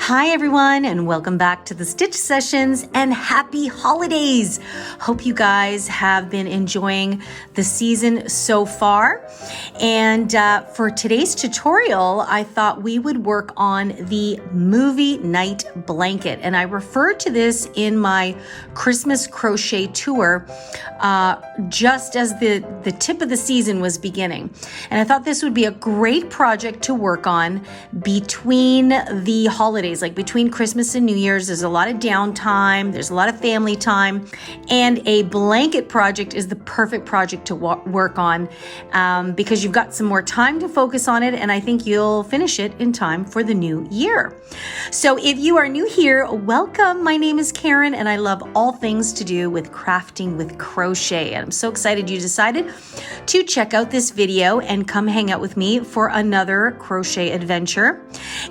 Hi everyone, and welcome back to the Stitch Sessions and happy holidays. Hope you guys have been enjoying the season so far. And for today's tutorial, I thought we would work on the movie night blanket. And I referred to this in my Christmas crochet tour just as the tip of the season was beginning. And I thought this would be a great project to work on between the holidays, like between Christmas and New Year's. There's a lot of downtime, there's a lot of family time, and a blanket project is the perfect project to work on because you've got some more time to focus on it, and I think you'll finish it in time for the new year. So if you are new here, welcome. My name is Karen, and I love all things to do with crafting with crochet, and I'm so excited you decided to check out this video and come hang out with me for another crochet adventure.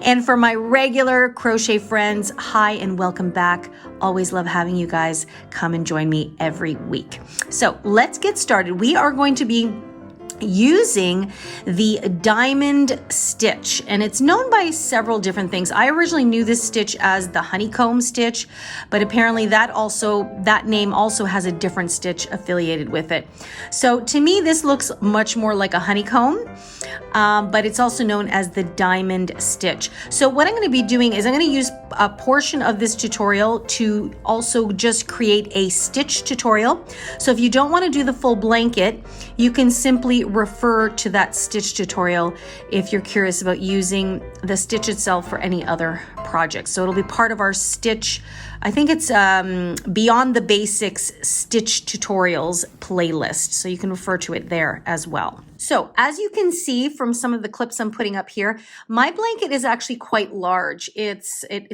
And for my regular crochet friends, hi and welcome back. Always love having you guys come and join me every week. So let's get started. We are going to be using the diamond stitch, and it's known by several different things. I originally knew this stitch as the honeycomb stitch, but apparently that name also has a different stitch affiliated with it. So to me, this looks much more like a honeycomb, but it's also known as the diamond stitch. So what I'm going to be doing is I'm going to use a portion of this tutorial to also just create a stitch tutorial. So if you don't want to do the full blanket, you can simply refer to that stitch tutorial if you're curious about using the stitch itself for any other project. So it'll be part of our stitch, I think it's Beyond the Basics Stitch Tutorials playlist. So you can refer to it there as well. So as you can see from some of the clips I'm putting up here, my blanket is actually quite large. It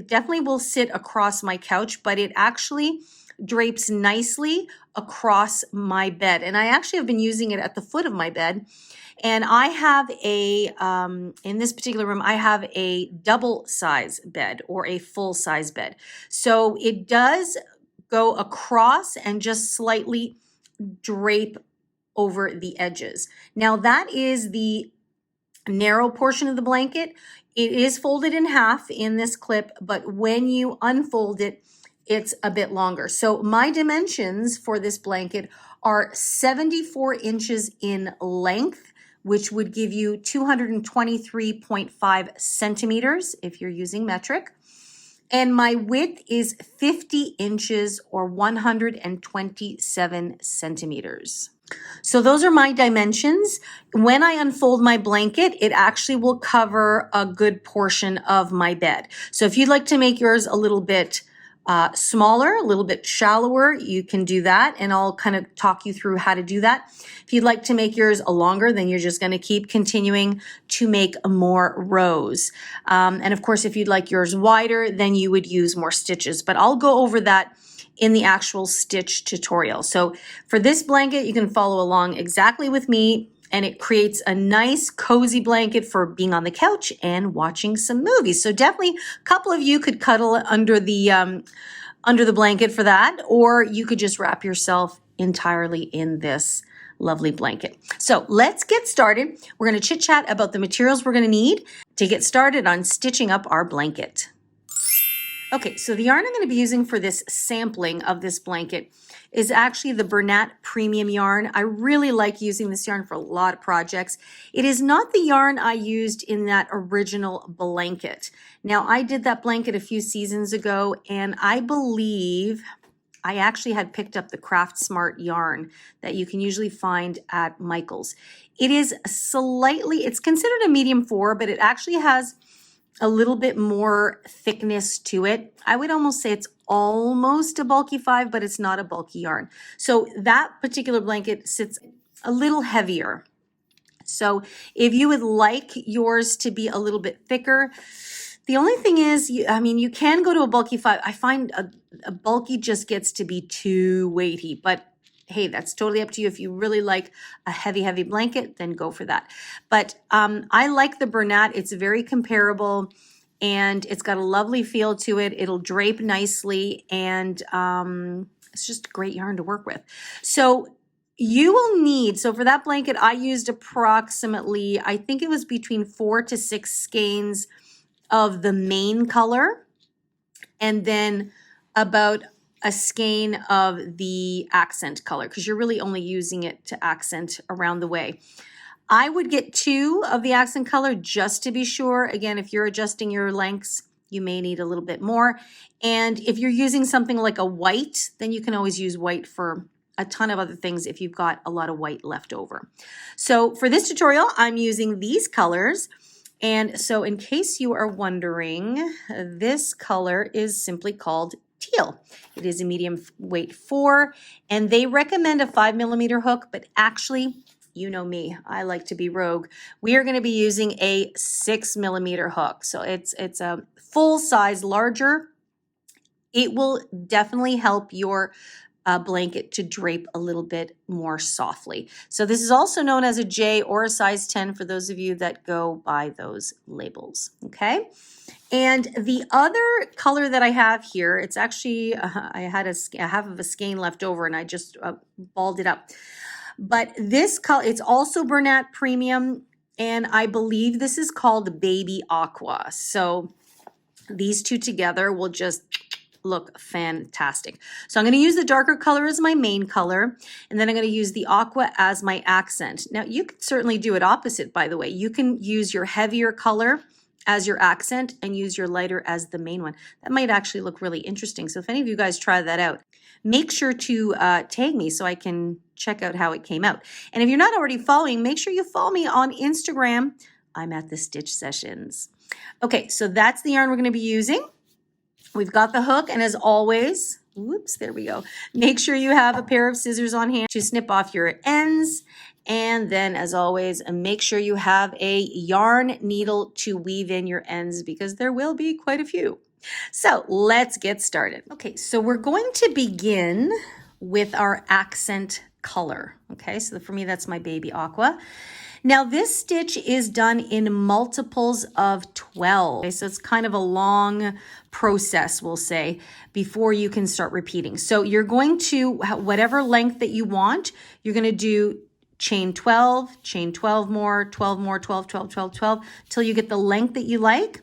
definitely will sit across my couch, but it actually drapes nicely across my bed. And I actually have been using it at the foot of my bed. And I have in this particular room, I have a double size bed or a full size bed. So it does go across and just slightly drape over the edges. Now that is the narrow portion of the blanket. It is folded in half in this clip, but when you unfold it, it's a bit longer. So my dimensions for this blanket are 74 inches in length, which would give you 223.5 centimeters if you're using metric. And my width is 50 inches or 127 centimeters. So those are my dimensions. When I unfold my blanket, it actually will cover a good portion of my bed. So if you'd like to make yours a little bit smaller, a little bit shallower, you can do that, and I'll kind of talk you through how to do that. If you'd like to make yours longer, then you're just going to keep continuing to make more rows. And of course, if you'd like yours wider, then you would use more stitches, but I'll go over that in the actual stitch tutorial. So for this blanket, you can follow along exactly with me, and it creates a nice cozy blanket for being on the couch and watching some movies. So definitely a couple of you could cuddle under the blanket for that, or you could just wrap yourself entirely in this lovely blanket. So let's get started. We're going to chit chat about the materials we're going to need to get started on stitching up our blanket. Okay, so the yarn I'm going to be using for this sampling of this blanket is actually the Bernat Premium yarn. I really like using this yarn for a lot of projects. It is not the yarn I used in that original blanket. Now, I did that blanket a few seasons ago, and I believe I actually had picked up the Craft Smart yarn that you can usually find at Michael's. It is it's considered a medium 4, but it actually has a little bit more thickness to it. I would almost say it's almost a bulky 5, but it's not a bulky yarn. So that particular blanket sits a little heavier. So if you would like yours to be a little bit thicker, the only thing is, you can go to a bulky 5. I find a bulky just gets to be too weighty, but hey, that's totally up to you. If you really like a heavy blanket, then go for that. But I like the Bernat. It's very comparable, and it's got a lovely feel to it. It'll drape nicely, and it's just a great yarn to work with. So you will need, so for that blanket, I used approximately, I think it was between 4 to 6 skeins of the main color. and then about a skein of the accent color, because you're really only using it to accent around the way. I would get 2 of the accent color just to be sure. Again, if you're adjusting your lengths, you may need a little bit more. And if you're using something like a white, then you can always use white for a ton of other things if you've got a lot of white left over. So for this tutorial, I'm using these colors. And so in case you are wondering, this color is simply called teal. It is a medium weight 4, and they recommend a 5mm hook, but actually, you know me, I like to be rogue. We are going to be using a 6mm hook. So it's a full size larger. It will definitely help your blanket to drape a little bit more softly. So this is also known as a J or a size 10 for those of you that go by those labels, okay? And the other color that I have here, it's actually, I had a half of a skein left over and I just balled it up. But this color, it's also Bernat Premium, and I believe this is called Baby Aqua. So these two together will just look fantastic. So I'm going to use the darker color as my main color, and then I'm going to use the aqua as my accent. Now you can certainly do it opposite, by the way. You can use your heavier color as your accent and use your lighter as the main one. That might actually look really interesting. So if any of you guys try that out, make sure to tag me so I can check out how it came out. And if you're not already following, make sure you follow me on Instagram. I'm at the Stitch Sessions. Okay, so that's the yarn we're going to be using. We've got the hook, and as always, whoops, there we go. Make sure you have a pair of scissors on hand to snip off your ends. And then, as always, make sure you have a yarn needle to weave in your ends because there will be quite a few. So let's get started. Okay, so we're going to begin with our accent color. Okay, so for me, that's my Baby Aqua. Now this stitch is done in multiples of 12. Okay, so it's kind of a long process, we'll say, before you can start repeating. So you're going to, whatever length that you want, you're going to do chain 12 more, 12 more, 12, 12, 12, 12, till you get the length that you like.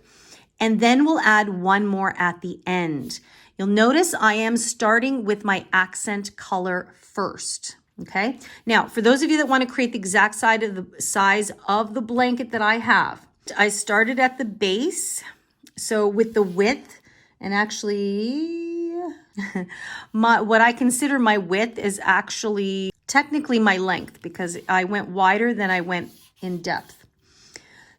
And then we'll add one more at the end. You'll notice I am starting with my accent color first. Okay, now for those of you that want to create the exact size of the blanket that I have, I started at the base. So with the width, and actually what I consider my width is actually technically my length because I went wider than I went in depth.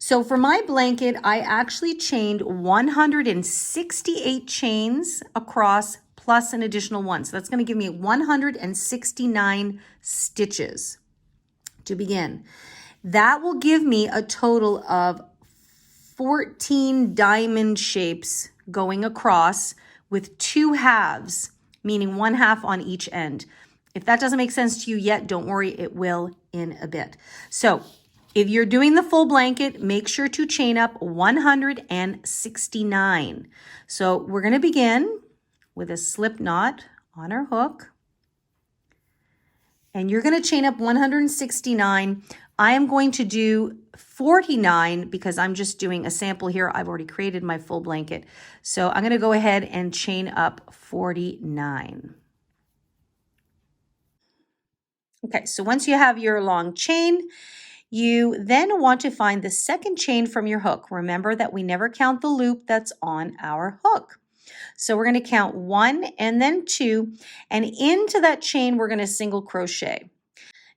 So for my blanket, I actually chained 168 chains across plus an additional one. So that's going to give me 169 stitches to begin. That will give me a total of 14 diamond shapes going across with 2 halves, meaning 1 half on each end. If that doesn't make sense to you yet, don't worry, it will in a bit. So if you're doing the full blanket, make sure to chain up 169. So we're going to begin with a slip knot on our hook. And you're going to chain up 169. I am going to do 49 because I'm just doing a sample here. I've already created my full blanket. So I'm going to go ahead and chain up 49. Okay, so once you have your long chain, you then want to find the second chain from your hook. Remember that we never count the loop that's on our hook. So we're going to count 1 and then 2, and into that chain we're going to single crochet.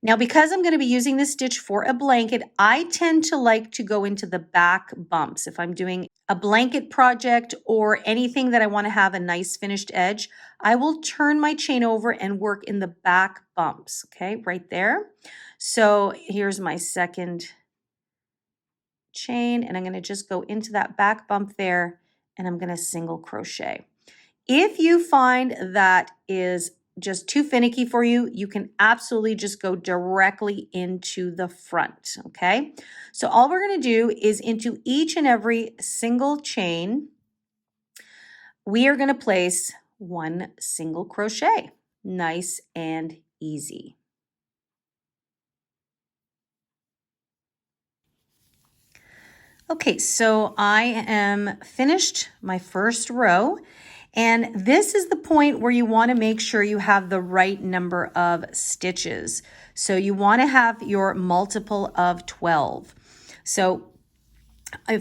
Now because I'm going to be using this stitch for a blanket, I tend to like to go into the back bumps. If I'm doing a blanket project or anything that I want to have a nice finished edge, I will turn my chain over and work in the back bumps, okay, right there. So here's my second chain, and I'm going to just go into that back bump there, and I'm going to single crochet. If you find that is just too finicky for you, you can absolutely just go directly into the front, okay? So all we're going to do is into each and every single chain, we are going to place 1 single crochet. Nice and easy. Okay, so I am finished my first row. And this is the point where you want to make sure you have the right number of stitches. So you want to have your multiple of 12. So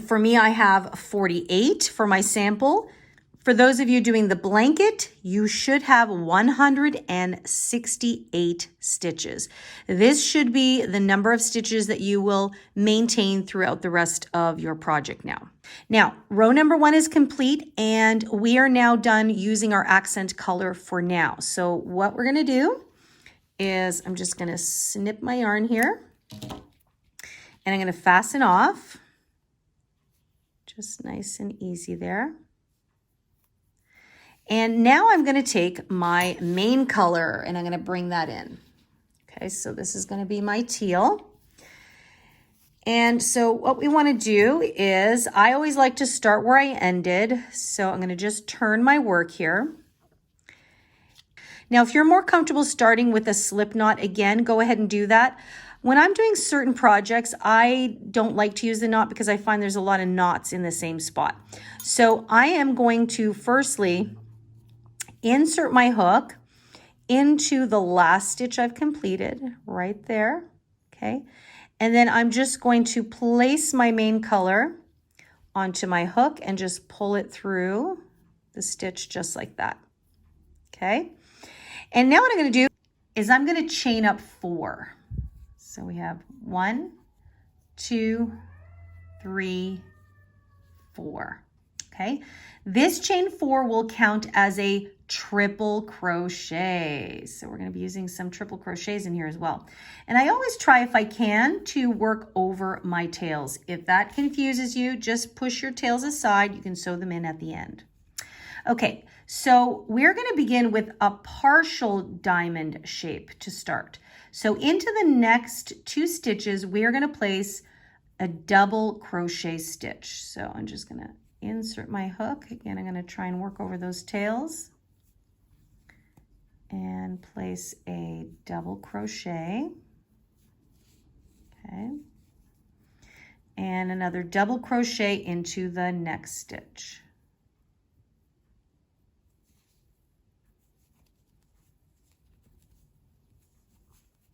for me, I have 48 for my sample. For those of you doing the blanket, you should have 168 stitches. This should be the number of stitches that you will maintain throughout the rest of your project now. Now, row number 1 is complete, and we are now done using our accent color for now. So what we're going to do is I'm just going to snip my yarn here, and I'm going to fasten off. Just nice and easy there. And now I'm going to take my main color and I'm going to bring that in. Okay, so this is going to be my teal. And so what we want to do is, I always like to start where I ended. So I'm going to just turn my work here. Now, if you're more comfortable starting with a slip knot, again, go ahead and do that. When I'm doing certain projects, I don't like to use the knot because I find there's a lot of knots in the same spot. So I am going to firstly insert my hook into the last stitch I've completed right there, okay? And then I'm just going to place my main color onto my hook and just pull it through the stitch just like that, okay? And now what I'm going to do is I'm going to chain up 4. So we have 1, 2, 3, 4, okay? This chain 4 will count as a triple crochet. So we're going to be using some triple crochets in here as well. And I always try, if I can, to work over my tails. If that confuses you, just push your tails aside. You can sew them in at the end. Okay, so we're going to begin with a partial diamond shape to start. So into the next 2 stitches, we are going to place a double crochet stitch. So I'm just going to insert my hook. Again, I'm going to try and work over those tails and place a double crochet. Okay. And another double crochet into the next stitch.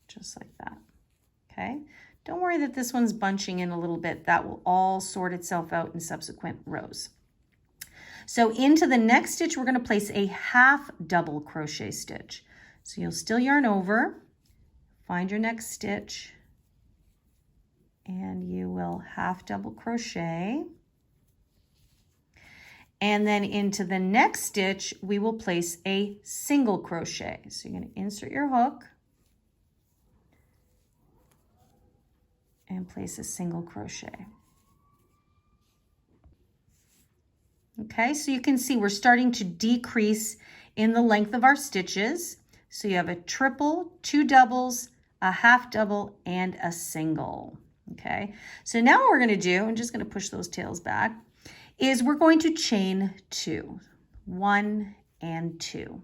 Just like that. Okay. Don't worry that this one's bunching in a little bit. That will all sort itself out in subsequent rows. So into the next stitch, we're going to place a half double crochet stitch. So you'll still yarn over, find your next stitch, and you will half double crochet. And then into the next stitch, we will place a single crochet. So you're going to insert your hook and place a single crochet. Okay, so you can see we're starting to decrease in the length of our stitches. So you have a triple, 2 doubles, a half double, and a single. Okay, so now what we're going to do, I'm just going to push those tails back, is we're going to chain 2, 1 and 2.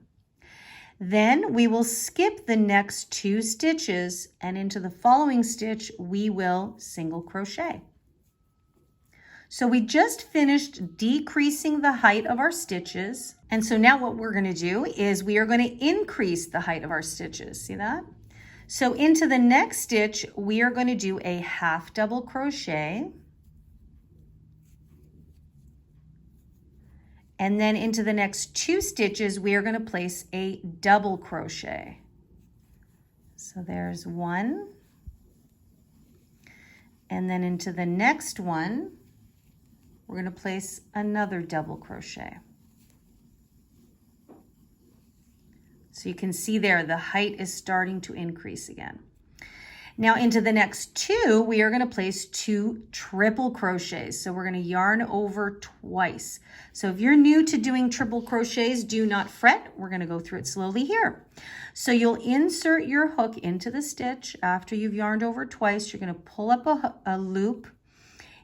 Then we will skip the next 2 stitches, and into the following stitch we will single crochet. So we just finished decreasing the height of our stitches. And so now what we're going to do is we are going to increase the height of our stitches. See that? So into the next stitch, we are going to do a half double crochet. And then into the next 2 stitches, we are going to place a double crochet. So there's 1. And then into the next one, we're going to place another double crochet. So you can see there, the height is starting to increase again. Now into the next 2, we are going to place 2 triple crochets. So we're going to yarn over twice. So if you're new to doing triple crochets, do not fret. We're going to go through it slowly here. So you'll insert your hook into the stitch. After you've yarned over twice, you're going to pull up a loop,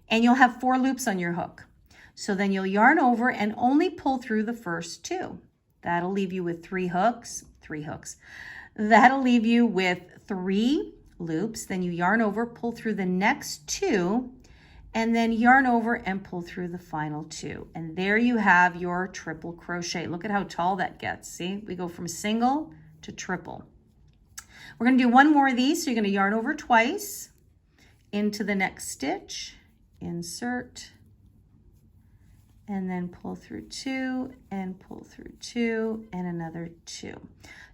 and you'll have 4 loops on your hook. So then you'll yarn over and only pull through the first 2. That'll leave you with 3 hooks. That'll leave you with 3 loops. Then you yarn over, pull through the next 2, and then yarn over and pull through the final 2. And there you have your triple crochet. Look at how tall that gets. See, we go from single to triple. We're going to do one more of these. So you're going to yarn over twice into the next stitch, insert, and then pull through 2 and pull through 2 and another 2.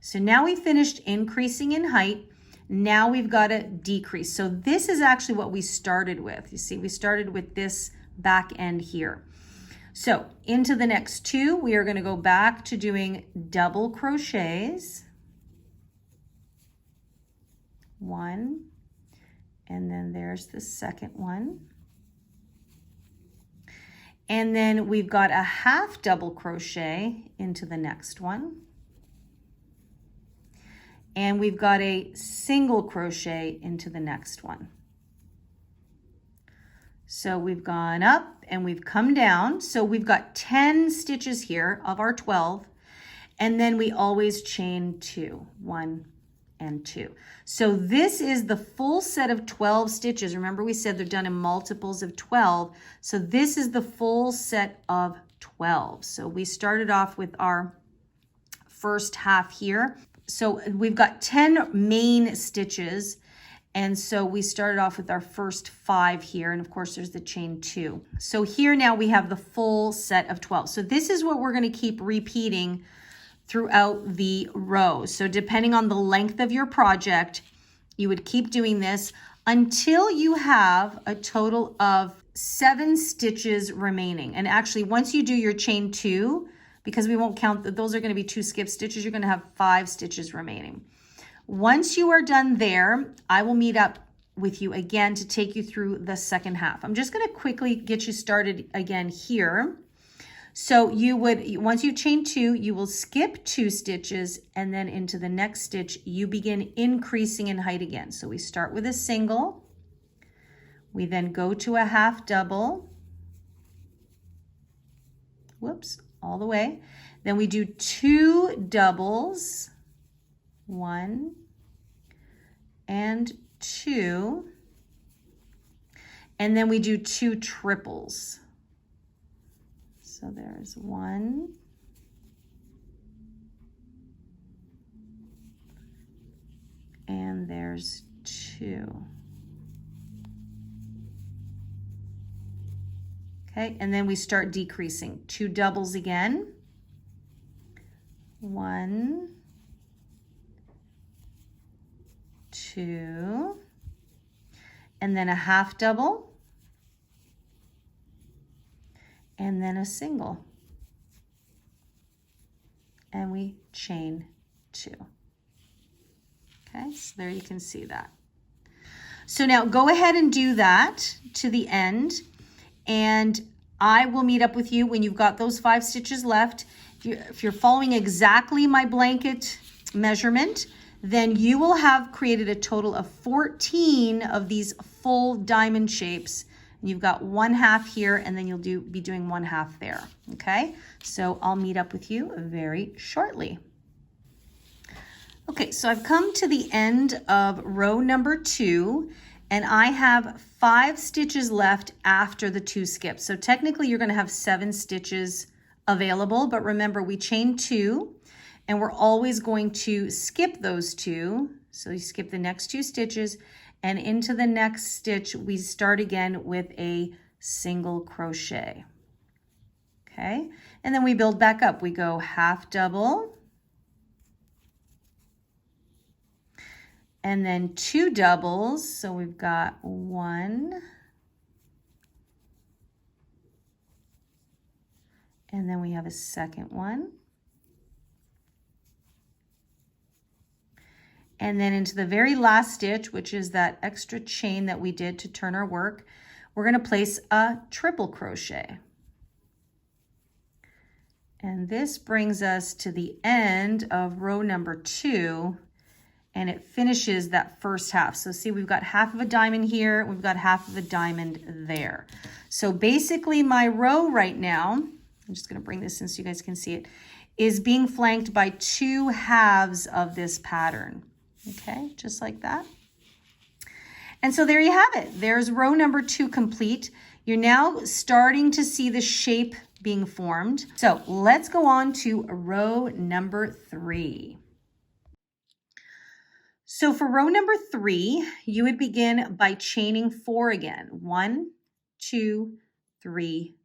So now we finished increasing in height. Now we've got to decrease. So this is actually what we started with. You see, we started with this back end here. So into the next 2, we are going to go back to doing double crochets. 1, and then there's the second one. And then we've got a half double crochet into the next one. And we've got a single crochet into the next one. So we've gone up and we've come down. So we've got 10 stitches here of our 12. And then we always chain 2, 1 and 2. So this is the full set of 12 stitches. Remember, we said they're done in multiples of 12. So this is the full set of 12. So we started off with our first half here. So we've got 10 main stitches. And so we started off with our first 5 here. And of course, there's the chain 2. So here now we have the full set of 12. So this is what we're going to keep repeating throughout the row. So depending on the length of your project, you would keep doing this until you have a total of 7 stitches remaining. And actually, once you do your chain 2, because we won't count that, those are going to be 2 skip stitches, you're going to have 5 stitches remaining. Once you are done there, I will meet up with you again to take you through the second half. I'm just going to quickly get you started again here. So you would, once you chain 2, you will skip 2 stitches, and then into the next stitch, you begin increasing in height again. So we start with a single, we then go to a half double, whoops, all the way. Then we do 2 doubles, 1 and 2, and then we do 2 triples. So there's 1, and there's 2. Okay, and then we start decreasing. 2 doubles again. 1, 2, and then a half double. And then a single, and we chain 2. Okay, so there you can see that. So now go ahead and do that to the end, and I will meet up with you when you've got those 5 stitches left. If you're following exactly my blanket measurement, then you will have created a total of 14 of these full diamond shapes. You've got 1 half here, and then you'll be doing 1 half there, okay? So I'll meet up with you very shortly. Okay, so I've come to the end of row number 2, and I have 5 stitches left after the 2 skips. So technically you're gonna have 7 stitches available, but remember we chained 2, and we're always going to skip those 2. So you skip the next 2 stitches, and into the next stitch, we start again with a single crochet. Okay, and then we build back up. We go half double, and then 2 doubles. So we've got 1, and then we have a second one. And then into the very last stitch, which is that extra chain that we did to turn our work, we're going to place a triple crochet. And this brings us to the end of row number 2, and it finishes that first half. So see, we've got half of a diamond here, we've got half of a diamond there. So basically my row right now, I'm just going to bring this in so you guys can see it, is being flanked by 2 halves of this pattern. Okay, just like that. And so there you have it. There's row number 2 complete. You're now starting to see the shape being formed. So let's go on to row number 3. So for row number 3, you would begin by chaining 4 again. 1, 2, 3,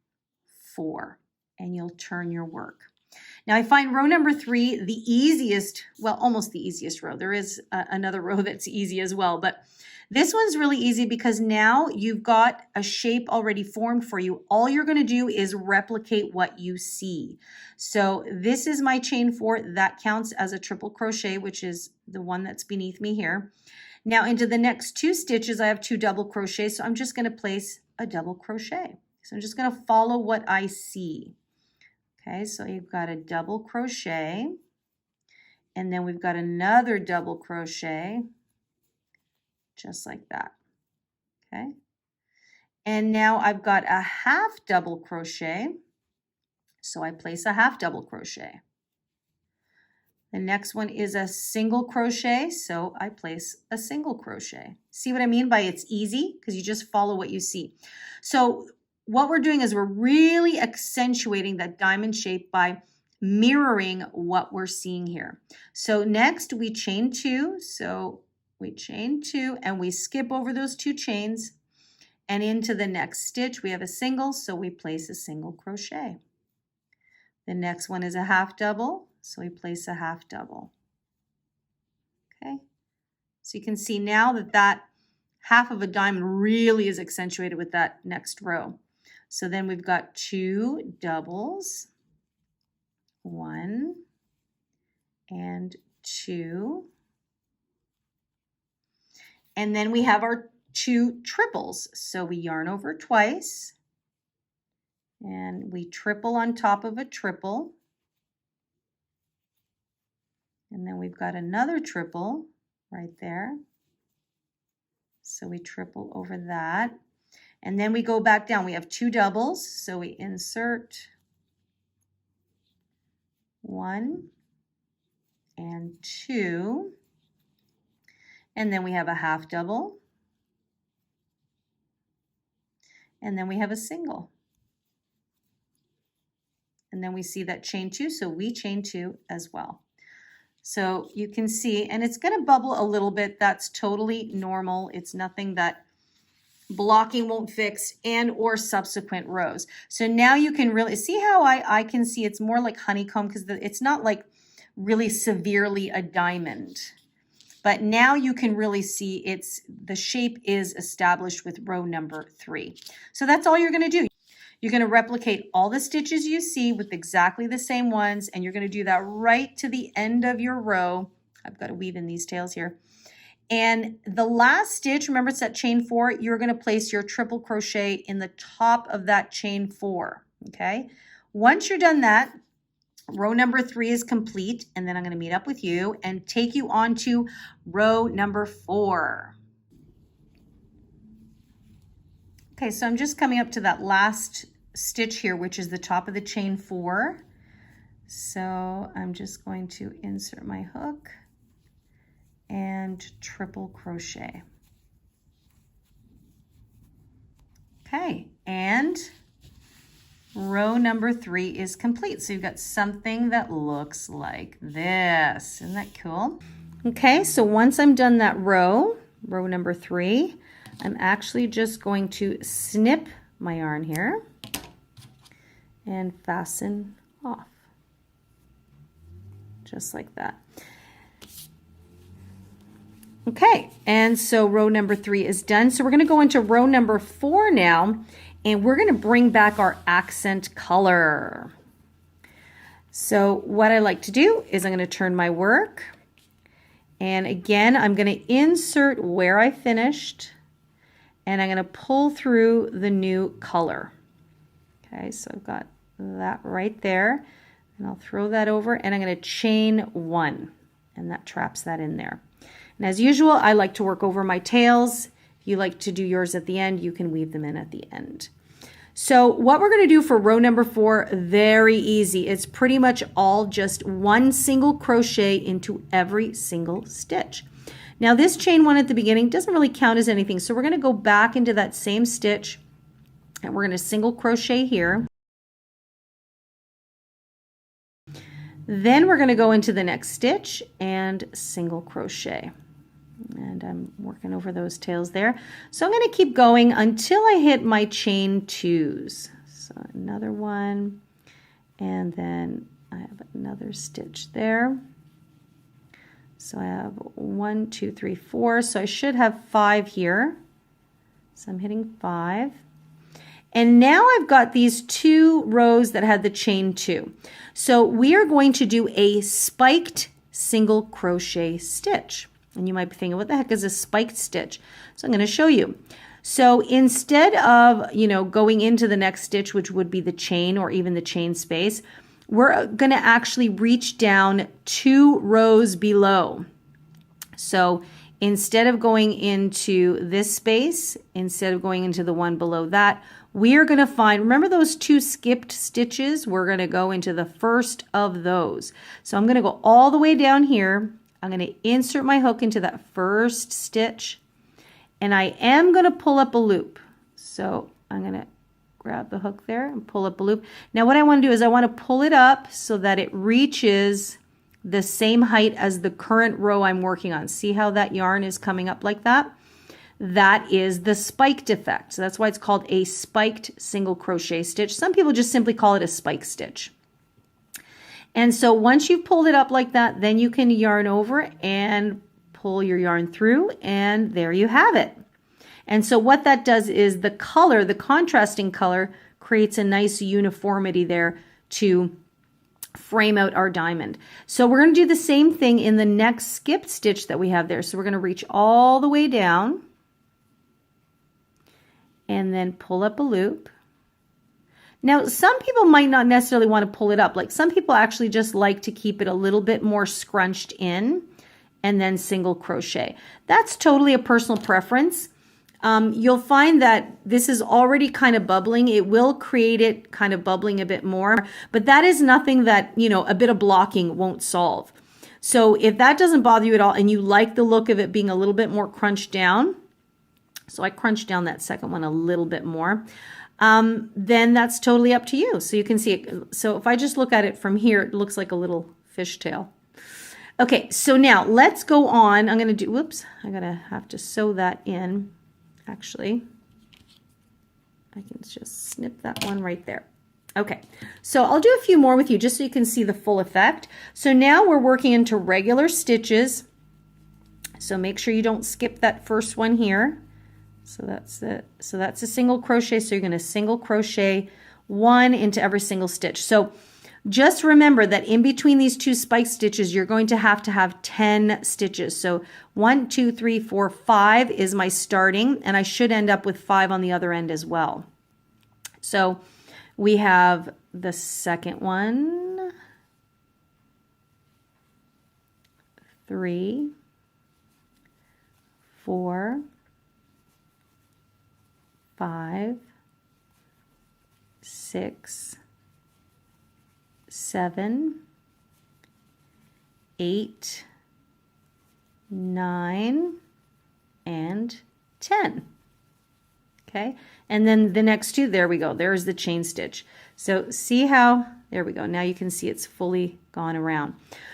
4, and you'll turn your work. Now I find row number 3 the easiest, well, almost the easiest row. There is another row that's easy as well, but this one's really easy because now you've got a shape already formed for you. All you're going to do is replicate what you see. So this is my chain 4. That counts as a triple crochet, which is the one that's beneath me here. Now into the next 2 stitches, I have 2 double crochets. So I'm just going to place a double crochet. So I'm just going to follow what I see. Okay, so you've got a double crochet, and then we've got another double crochet, just like that. Okay, and now I've got a half double crochet, so I place a half double crochet. The next one is a single crochet, so I place a single crochet. See what I mean by it's easy? Because you just follow what you see. So what we're doing is we're really accentuating that diamond shape by mirroring what we're seeing here. So next we chain 2. So we chain 2 and we skip over those 2 chains, and into the next stitch we have a single, so we place a single crochet. The next one is a half double, so we place a half double. Okay, so you can see now that that half of a diamond really is accentuated with that next row. So then we've got 2 doubles, 1 and 2. And then we have our 2 triples. So we yarn over twice and we triple on top of a triple. And then we've got another triple right there. So we triple over that. And then we go back down. We have 2 doubles, so we insert 1 and 2. And then we have a half double. And then we have a single. And then we see that chain 2, so we chain 2 as well. So you can see, and it's going to bubble a little bit. That's totally normal. It's nothing that blocking won't fix, and or subsequent rows. So now you can really see how I can see it's more like honeycomb, because it's not like really severely a diamond. But now you can really see the shape is established with row number 3. So that's all you're going to do. You're going to replicate all the stitches you see with exactly the same ones, and you're going to do that right to the end of your row. I've got to weave in these tails here. And the last stitch, remember it's that chain 4, you're going to place your triple crochet in the top of that chain 4, okay? Once you're done that, row number 3 is complete, and then I'm going to meet up with you and take you on to row number 4. Okay, so I'm just coming up to that last stitch here, which is the top of the chain 4. So I'm just going to insert my hook and triple crochet. Okay, and row number 3 is complete. So you've got something that looks like this. Isn't that cool? Okay, so once I'm done that row number 3, I'm actually just going to snip my yarn here and fasten off. Just like that. Okay, and so row number 3 is done. So we're going to go into row number 4 now, and we're going to bring back our accent color. So what I like to do is I'm going to turn my work, and again I'm going to insert where I finished, and I'm going to pull through the new color. Okay, so I've got that right there, and I'll throw that over, and I'm going to chain 1, and that traps that in there. And as usual, I like to work over my tails. If you like to do yours at the end, you can weave them in at the end. So what we're going to do for row number 4, very easy. It's pretty much all just one single crochet into every single stitch. Now this chain 1 at the beginning doesn't really count as anything, so we're going to go back into that same stitch And we're going to single crochet here. Then we're going to go into the next stitch and single crochet. And I'm working over those tails there. So I'm going to keep going until I hit my chain 2s. So another one, and then I have another stitch there. So I have 1, 2, 3, 4. So I should have 5 here. So I'm hitting 5. And now I've got these 2 rows that had the chain 2. So we are going to do a spiked single crochet stitch. And you might be thinking, what the heck is a spiked stitch? So I'm going to show you. So instead of, going into the next stitch, which would be the chain or even the chain space, we're going to actually reach down 2 rows below. So instead of going into this space, instead of going into the one below that, we are going to find, remember those 2 skipped stitches? We're going to go into the first of those. So I'm going to go all the way down here. I'm going to insert my hook into that first stitch, and I am going to pull up a loop. So I'm going to grab the hook there and pull up a loop. Now what I want to do is I want to pull it up so that it reaches the same height as the current row I'm working on. See how that yarn is coming up like that? That is the spiked effect. So that's why it's called a spiked single crochet stitch. Some people just simply call it a spike stitch. And so once you've pulled it up like that, then you can yarn over and pull your yarn through, and there you have it. And so what that does is the color, the contrasting color, creates a nice uniformity there to frame out our diamond. So we're going to do the same thing in the next skipped stitch that we have there. So we're going to reach all the way down and then pull up a loop. Now, some people might not necessarily want to pull it up. Like some people actually just like to keep it a little bit more scrunched in and then single crochet. That's totally a personal preference. You'll find that this is already kind of bubbling. It will create it kind of bubbling a bit more, but that is nothing that, a bit of blocking won't solve. So if that doesn't bother you at all and you like the look of it being a little bit more crunched down, so I crunched down that second one a little bit more, then that's totally up to you. So you can see it. So if I just look at it from here, it looks like a little fishtail. Okay, so now let's go on. I'm going to do, whoops, I'm going to have to sew that in. Actually, I can just snip that one right there. Okay, so I'll do a few more with you just so you can see the full effect. So now we're working into regular stitches. So make sure you don't skip that first one here. So that's it. So that's a single crochet. So you're going to single crochet 1 into every single stitch. So just remember that in between these 2 spike stitches, you're going to have 10 stitches. So 1, 2, 3, 4, 5 is my starting, and I should end up with 5 on the other end as well. So we have the second one, 3, 4, 5, 6, 7, 8, 9, and 10. Okay, and then the next 2, there we go. There's the chain stitch. So see how, there we go. Now you can see it's fully gone around.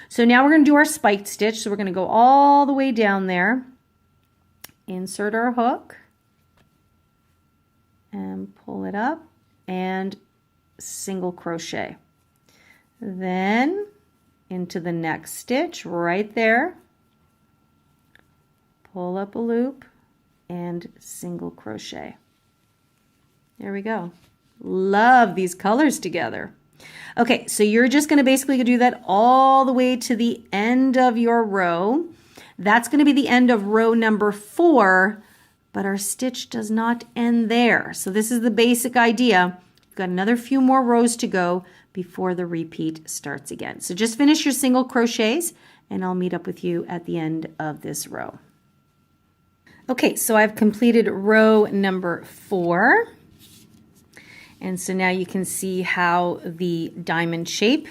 So now we're going to do our spiked stitch. So we're going to go all the way down there, insert our hook, and pull it up, and single crochet. Then into the next stitch right there, pull up a loop, and single crochet. There we go. Love these colors together. Okay, so you're just going to basically do that all the way to the end of your row. That's going to be the end of row number 4, but our stitch does not end there. So this is the basic idea. We've got another few more rows to go before the repeat starts again. So just finish your single crochets and I'll meet up with you at the end of this row. Okay, so I've completed row number 4. And so now you can see how the diamond shape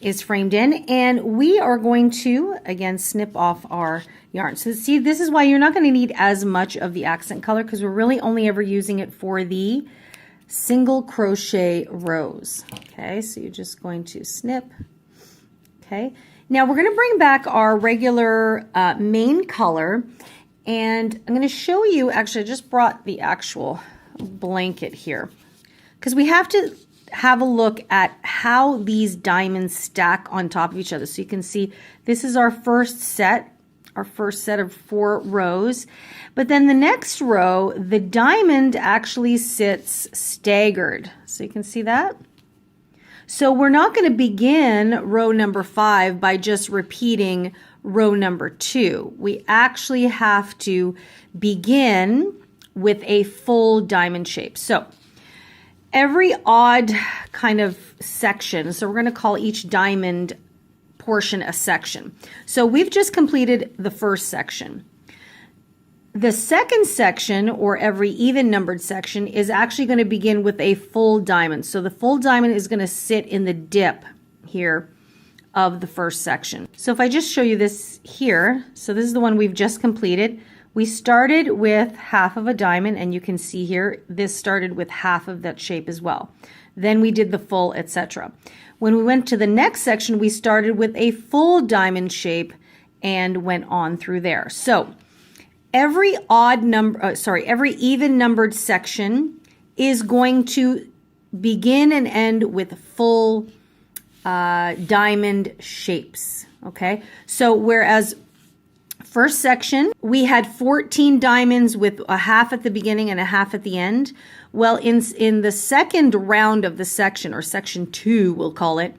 is framed in, and we are going to again snip off our yarn. So see, this is why you're not going to need as much of the accent color, because we're really only ever using it for the single crochet rows. Okay, so you're just going to snip. Okay, now we're going to bring back our regular main color, and I'm going to show you, actually I just brought the actual blanket here, because we have to have a look at how these diamonds stack on top of each other. So you can see this is our first set of 4 rows, but then the next row, the diamond actually sits staggered. So you can see that. So we're not going to begin row number 5 by just repeating row number 2. We actually have to begin with a full diamond shape. So every odd kind of section, so we're going to call each diamond portion a section. So we've just completed the first section. The second section, or every even numbered section, is actually going to begin with a full diamond. So the full diamond is going to sit in the dip here of the first section. So if I just show you this here, so this is the one we've just completed. We started with half of a diamond, and you can see here this started with half of that shape as well. Then we did the full, etc. When we went to the next section, we started with a full diamond shape and went on through there. So every every even numbered section is going to begin and end with full diamond shapes. Okay, so whereas first section, we had 14 diamonds with a half at the beginning and a half at the end. Well, in the second round of the section, or section 2, we'll call it,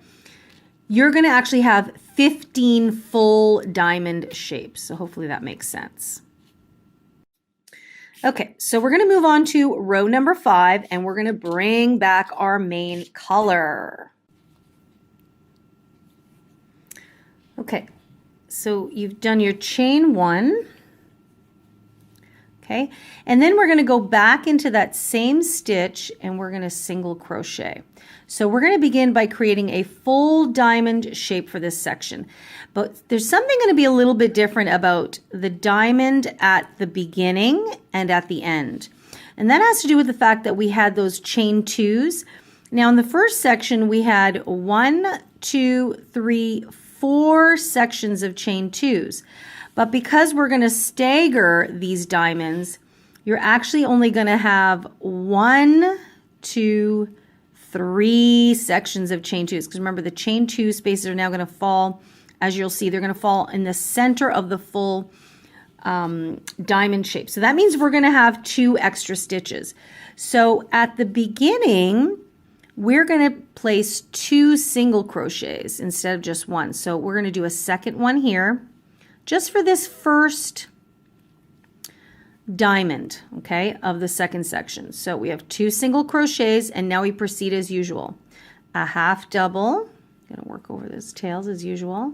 you're going to actually have 15 full diamond shapes. So hopefully that makes sense. Okay, so we're going to move on to row number 5, and we're going to bring back our main color. Okay. So you've done your chain 1, okay, and then we're going to go back into that same stitch and we're going to single crochet. So we're going to begin by creating a full diamond shape for this section, but there's something going to be a little bit different about the diamond at the beginning and at the end, and that has to do with the fact that we had those chain 2s. Now in the first section we had 1, 2, 3, 4 sections of chain 2s, but because we're going to stagger these diamonds, you're actually only going to have 1, 2, 3 sections of chain 2s, because remember the chain 2 spaces are now going to fall, as you'll see, they're going to fall in the center of the full diamond shape. So that means we're going to have 2 extra stitches. So at the beginning, we're going to place 2 single crochets instead of just 1. So we're going to do a second one here just for this first diamond, okay, of the second section. So we have 2 single crochets, and now we proceed as usual. A half double, going to work over those tails as usual.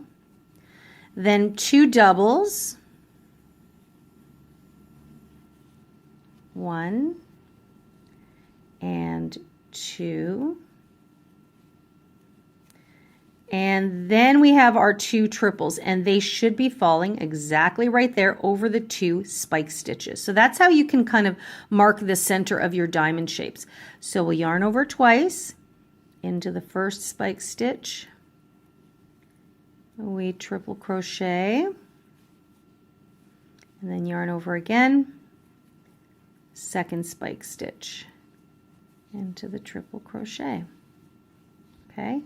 Then 2 doubles, 1 and 2, and then we have our 2 triples, and they should be falling exactly right there over the 2 spike stitches. So that's how you can kind of mark the center of your diamond shapes. So we'll yarn over twice into the first spike stitch, we triple crochet, and then yarn over again, second spike stitch into the triple crochet. Okay,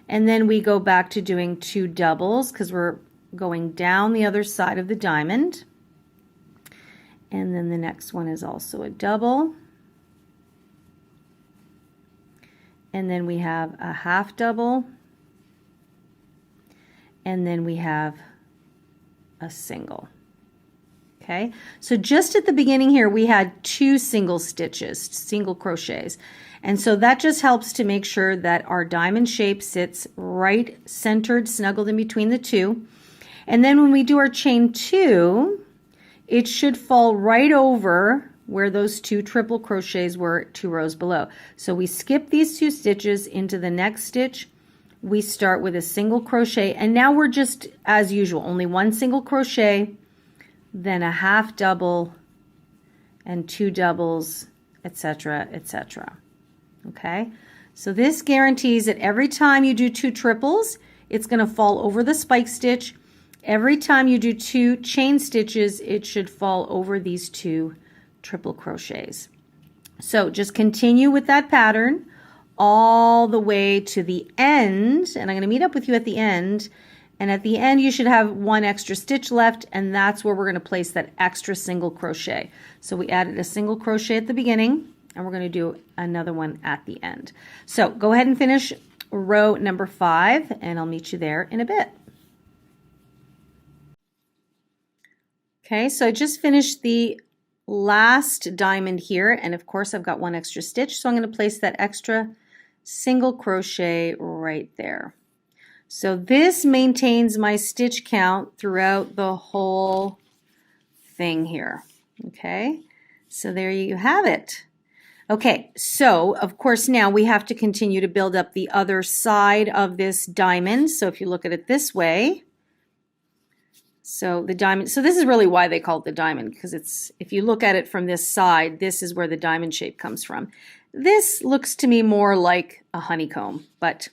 and then we go back to doing 2 doubles because we're going down the other side of the diamond, and then the next one is also a double, and then we have a half double, and then we have a single. Okay, so just at the beginning here we had 2 single stitches, single crochets, and so that just helps to make sure that our diamond shape sits right centered, snuggled in between the 2. And then when we do our chain 2, it should fall right over where those 2 triple crochets were 2 rows below. So we skip these 2 stitches into the next stitch. We start with a single crochet, and now we're just as usual, only 1 single crochet, then a half double and 2 doubles, etc., etc. Okay, so this guarantees that every time you do 2 triples, it's going to fall over the spike stitch. Every time you do 2 chain stitches, it should fall over these 2 triple crochets. So just continue with that pattern all the way to the end, and I'm going to meet up with you at the end. And at the end, you should have 1 extra stitch left, and that's where we're going to place that extra single crochet. So we added a single crochet at the beginning, and we're going to do another one at the end. So go ahead and finish row number 5, and I'll meet you there in a bit. Okay, so I just finished the last diamond here, and of course I've got 1 extra stitch, so I'm going to place that extra single crochet right there. So this maintains my stitch count throughout the whole thing here. Okay, so there you have it. Okay, so of course now we have to continue to build up the other side of this diamond. So if you look at it this way, so the diamond, so this is really why they call it the diamond, because it's, if you look at it from this side, this is where the diamond shape comes from. This looks to me more like a honeycomb, but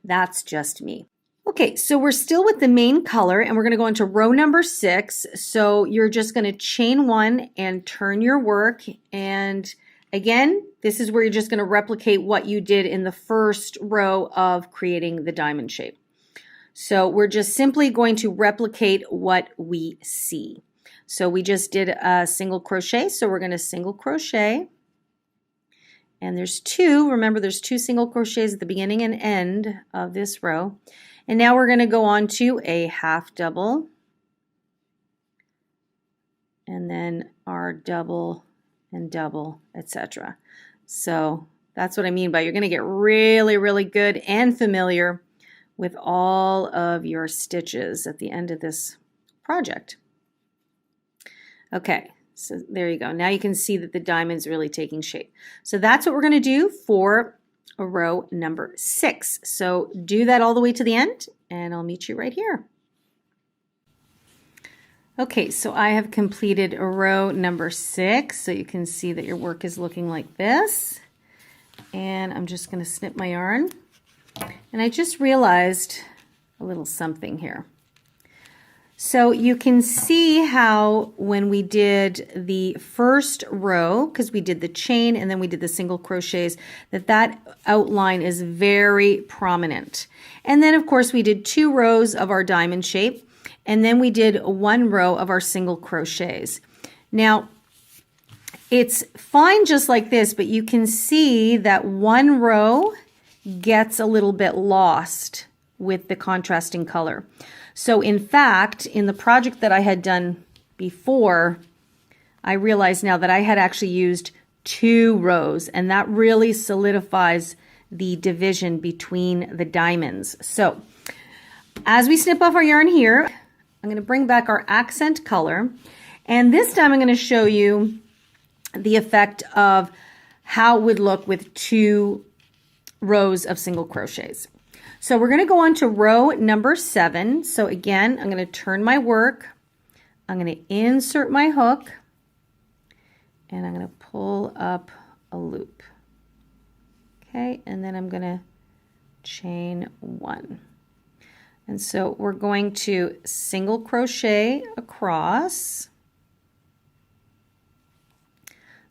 that's just me. Okay, so we're still with the main color, and we're going to go into row number 6. So you're just going to chain 1 and turn your work. And again, this is where you're just going to replicate what you did in the first row of creating the diamond shape. So we're just simply going to replicate what we see. So we just did a single crochet, so we're going to single crochet. And there's 2, remember there's 2 single crochets at the beginning and end of this row. And now we're going to go on to a half double, and then our double and double, etc. So that's what I mean by you're going to get really, really good and familiar with all of your stitches at the end of this project. Okay, so there you go. Now you can see that the diamond's really taking shape. So that's what we're going to do for row number 6. So do that all the way to the end, and I'll meet you right here. Okay, so I have completed row number 6, so you can see that your work is looking like this. And I'm just going to snip my yarn. And I just realized a little something here. So you can see how when we did the first row, because we did the chain and then we did the single crochets, that outline is very prominent. And then of course we did 2 rows of our diamond shape, and then we did 1 row of our single crochets. Now it's fine just like this, but you can see that 1 row gets a little bit lost with the contrasting color. So in fact, in the project that I had done before, I realized now that I had actually used 2 rows, and that really solidifies the division between the diamonds. So as we snip off our yarn here, I'm going to bring back our accent color, and this time I'm going to show you the effect of how it would look with 2 rows of single crochets. So we're going to go on to row number 7. So again, I'm going to turn my work, I'm going to insert my hook, and I'm going to pull up a loop. Okay, and then I'm going to chain 1. And so we're going to single crochet across.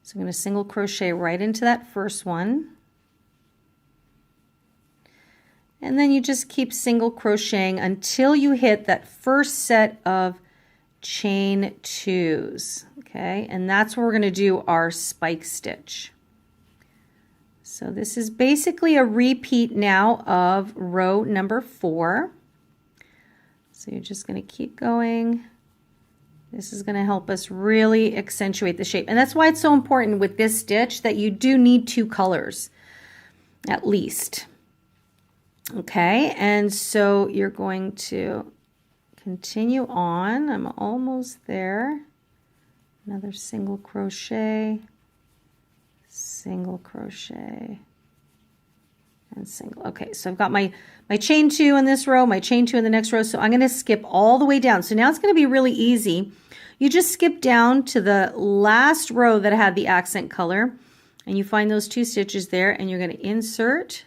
So I'm going to single crochet right into that first one. And then you just keep single crocheting until you hit that first set of chain 2s, okay? And that's where we're going to do our spike stitch. So this is basically a repeat now of row number 4. So you're just going to keep going. This is going to help us really accentuate the shape. And that's why it's so important with this stitch that you do need 2 colors, at least. Okay, and so you're going to continue on. I'm almost there. Another single crochet, single crochet, and single. Okay, so I've got my chain 2 in this row, my chain 2 in the next row, so I'm going to skip all the way down. So now it's going to be really easy. You just skip down to the last row that had the accent color, and you find those 2 stitches there, and you're going to insert,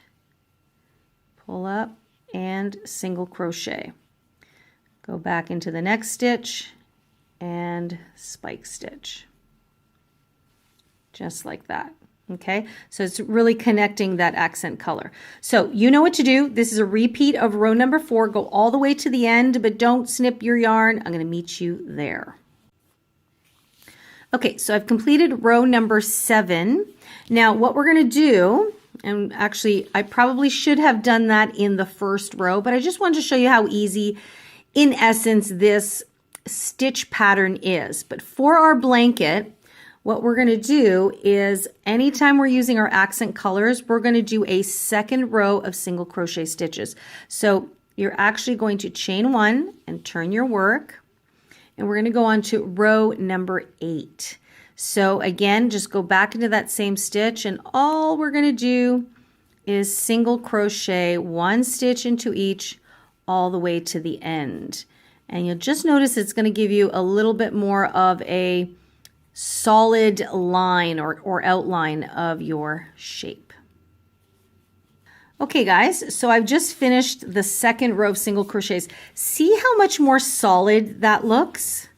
pull up, and single crochet. Go back into the next stitch and spike stitch. Just like that. Okay, so it's really connecting that accent color. So you know what to do. This is a repeat of row number 4. Go all the way to the end, but don't snip your yarn. I'm going to meet you there. Okay, so I've completed row number 7. Now what we're going to do, and actually I probably should have done that in the first row, but I just wanted to show you how easy, in essence, this stitch pattern is. But for our blanket, what we're going to do is anytime we're using our accent colors, we're going to do a second row of single crochet stitches. So you're actually going to chain 1 and turn your work, and we're going to go on to row number 8. So again, just go back into that same stitch, and all we're going to do is single crochet 1 stitch into each all the way to the end. And you'll just notice it's going to give you a little bit more of a solid line or outline of your shape. Okay guys, so I've just finished the second row of single crochets. See how much more solid that looks?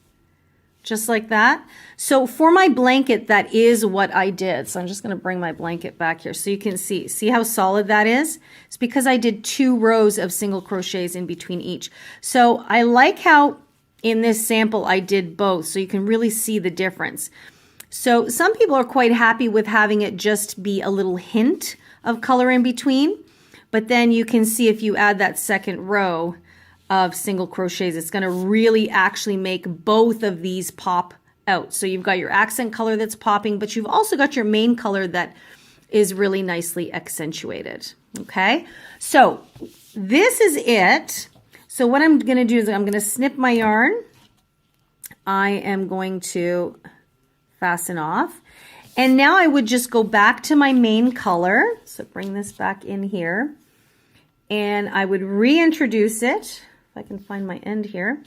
Just like that. So for my blanket, that is what I did. So I'm just going to bring my blanket back here so you can see how solid that is. It's because I did 2 rows of single crochets in between each. So I like how in this sample I did both, so you can really see the difference. So some people are quite happy with having it just be a little hint of color in between, but then you can see if you add that second row of single crochets, it's going to really actually make both of these pop out. So you've got your accent color that's popping, but you've also got your main color that is really nicely accentuated. Okay, so this is it. So what I'm going to do is I'm going to snip my yarn. I am going to fasten off. And now I would just go back to my main color. So bring this back in here. And I would reintroduce it, if I can find my end here.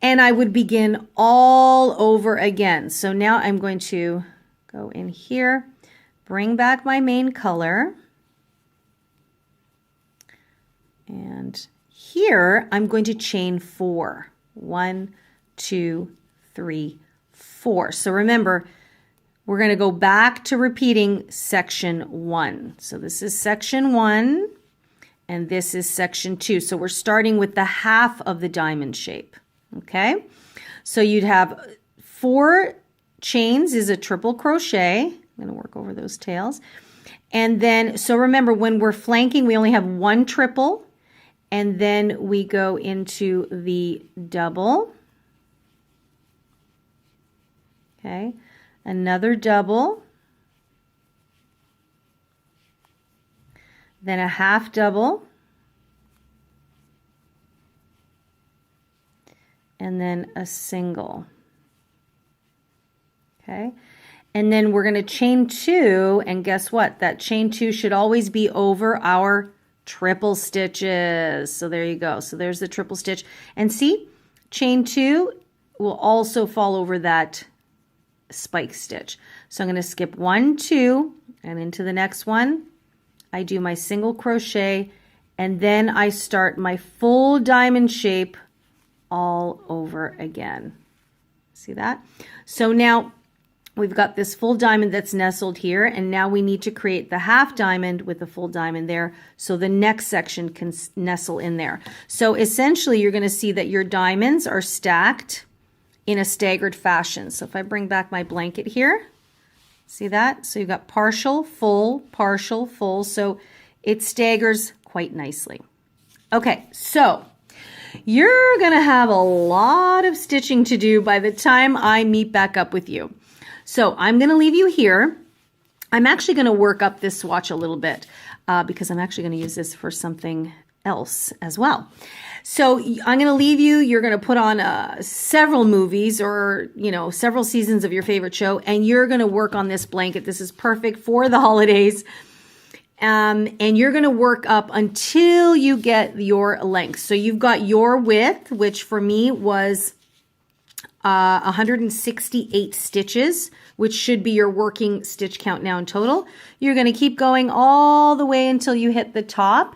And I would begin all over again. So now I'm going to go in here, bring back my main color. And here, I'm going to chain 4. 1, 2, 3, 4. So remember, we're going to go back to repeating section 1. So this is section 1, and this is section 2. So we're starting with the half of the diamond shape. Okay? So you'd have 4 chains is a triple crochet. I'm going to work over those tails. And then, so remember, when we're flanking, we only have 1 triple. And then we go into the double. Okay, another double. Then a half double. And then a single. Okay, and then we're going to chain 2, and guess what? That chain 2 should always be over our triple stitches. So there you go. So there's the triple stitch. And see, chain 2 will also fall over that spike stitch. So I'm going to skip 1, 2, and into the next one, I do my single crochet, and then I start my full diamond shape all over again. See that? So now we've got this full diamond that's nestled here, and now we need to create the half diamond with the full diamond there so the next section can nestle in there. So essentially you're going to see that your diamonds are stacked in a staggered fashion. So if I bring back my blanket here, see that? So you've got partial, full, so it staggers quite nicely. Okay, so you're going to have a lot of stitching to do by the time I meet back up with you. So I'm going to leave you here. I'm actually going to work up this swatch a little bit because I'm actually going to use this for something else as well. So I'm going to leave you. You're going to put on several movies or, several seasons of your favorite show, and you're going to work on this blanket. This is perfect for the holidays. And you're going to work up until you get your length. So you've got your width, which for me was 168 stitches, which should be your working stitch count now in total. You're going to keep going all the way until you hit the top.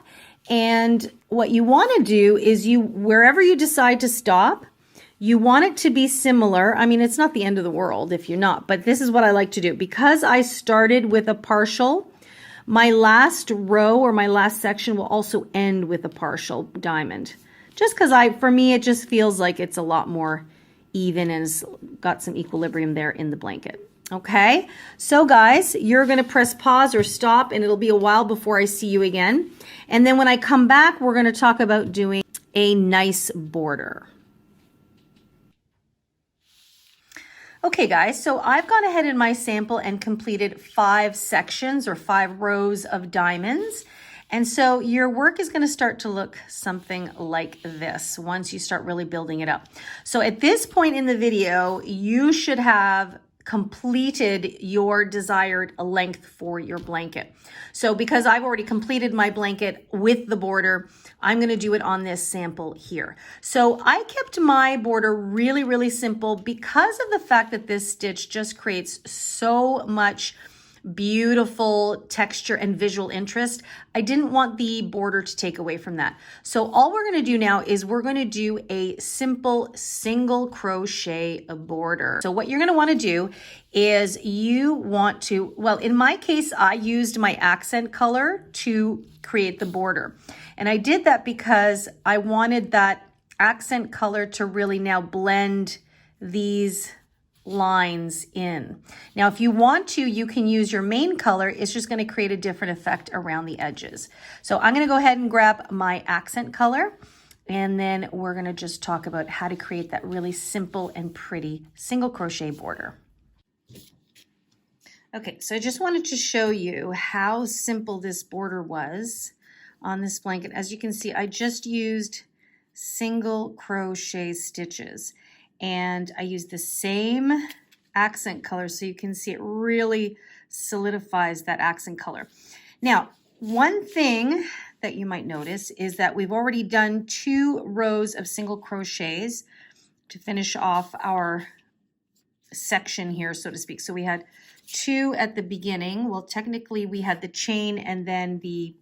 And what you want to do is wherever you decide to stop, you want it to be similar. I mean, it's not the end of the world if you're not, but this is what I like to do. Because I started with a partial, my last row or my last section will also end with a partial diamond. Just because for me, it just feels like it's a lot more even and has got some equilibrium there in the blanket. Okay, so guys, you're going to press pause or stop, and it'll be a while before I see you again. And then when I come back, we're going to talk about doing a nice border. Okay guys, so I've gone ahead in my sample and completed 5 sections or 5 rows of diamonds. And so your work is going to start to look something like this once you start really building it up. So at this point in the video, you should have completed your desired length for your blanket. So because I've already completed my blanket with the border, I'm going to do it on this sample here. So I kept my border really, really simple because of the fact that this stitch just creates so much beautiful texture and visual interest. I didn't want the border to take away from that. So all we're going to do now is we're going to do a simple single crochet border. So what you're going to want to do is well, in my case, I used my accent color to create the border. And I did that because I wanted that accent color to really now blend these lines in. Now, if you want to, you can use your main color. It's just going to create a different effect around the edges. So I'm going to go ahead and grab my accent color, and then we're going to just talk about how to create that really simple and pretty single crochet border. Okay, so I just wanted to show you how simple this border was on this blanket. As you can see, I just used single crochet stitches. And I use the same accent color, so you can see it really solidifies that accent color. Now, one thing that you might notice is that we've already done 2 rows of single crochets to finish off our section here, so to speak. So we had 2 at the beginning. Well, technically we had the chain and then the